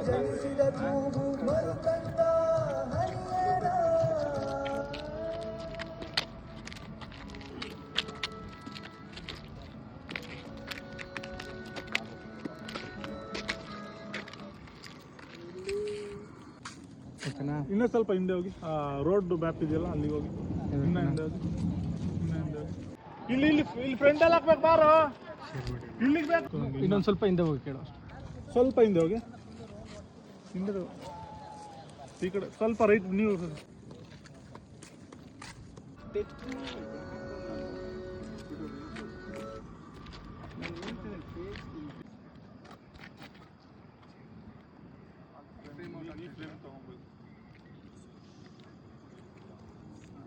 ಜನಿಸಿದ ಕೂಗು ಮರುಕಂಡ ಹರಿಯಣ. ಇನ್ನೂ ಸ್ವಲ್ಪ ಹಿಂದೆ ಹೋಗಿ, ರೋಡ್ ಮ್ಯಾಪ್ ಇದೆಯಲ್ಲ ಅಲ್ಲಿಗೆ ಹೋಗಿ, ಇನ್ನೂ ಹಿಂದೆ ಹೋಗಿ, ಇನ್ನೂ ಹಿಂದೆ ಹೋಗಿ. ಇಲ್ಲಿ ಇಲ್ಲಿ ಇಲ್ಲಿ ಫ್ರಂಟ್ ಅಲ್ಲಿ ಹಾಕ್ಬೇಕು ಬಾರೋ, ಇಲ್ಲಿಗೆ ಬೇಕು. ಇನ್ನೊಂದು ಸ್ವಲ್ಪ ಹಿಂದೆ ಹೋಗಿ ಕೇಳೋ, ಸ್ವಲ್ಪ ಹಿಂದೆ ಹೋಗಿ, ಹಿಂದೆ ಈ ಕಡೆ ಸ್ವಲ್ಪ ರೈಟ್ ನೀವು.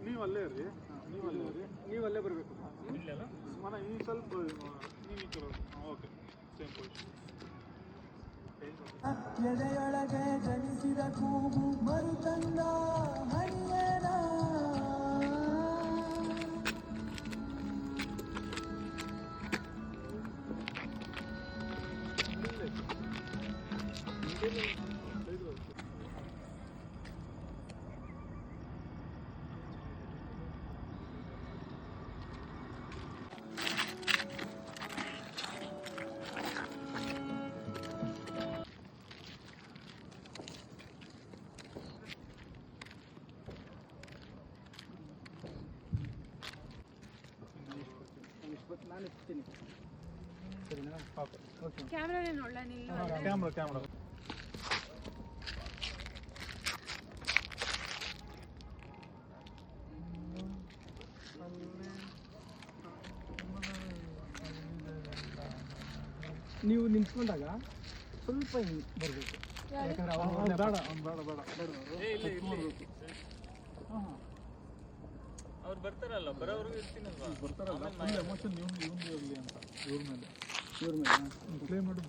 ನೀವು ಅಲ್ಲೇ ಇರ್ರಿ, ನೀವು ಅಲ್ಲೇ ಬರಬೇಕು. ಮನ ಈ ಸ್ವಲ್ಪ ನೀವು ಈ ಕಡೆ. Okay, same position. ಎದೆಯೊಳಗೆ ಜನಿಸಿದ ಕೂಗು ಮರುಕಂಡ ಹರಿಯಣ. ನಾನು ಇರ್ತೀನಿ, ಸರಿನಾ? Okay okay. ಕ್ಯಾಮ್ರಾ ನೋಡಲ್ಲ ನೀವು? ಕ್ಯಾಮ್ರಾ ಕ್ಯಾಮ್ರಾ ನೀವು ನಿಂತ್ಕೊಂಡಾಗ ಸ್ವಲ್ಪ ಹಿಂಗೆ ಬರಬೇಕು, ಯಾಕಂದ್ರೆ ಬೇಡ ಬೇಡ ಬೇಡ ಅವ್ರು ಬರ್ತಾರಲ್ಲ, ಬರೋವ್ರಿಗೂ ಇರ್ತೀನಲ್ವಾ, ಬರ್ತಾರಲ್ಲ, ಎಮೋಷನ್ ಇವ್ನು ಇರಲಿ ಅಂತ ಇವ್ರ ಮೇಲೆ ಇವ್ರ ಮೇಲೆ ಪ್ಲೇ ಮಾಡಿ.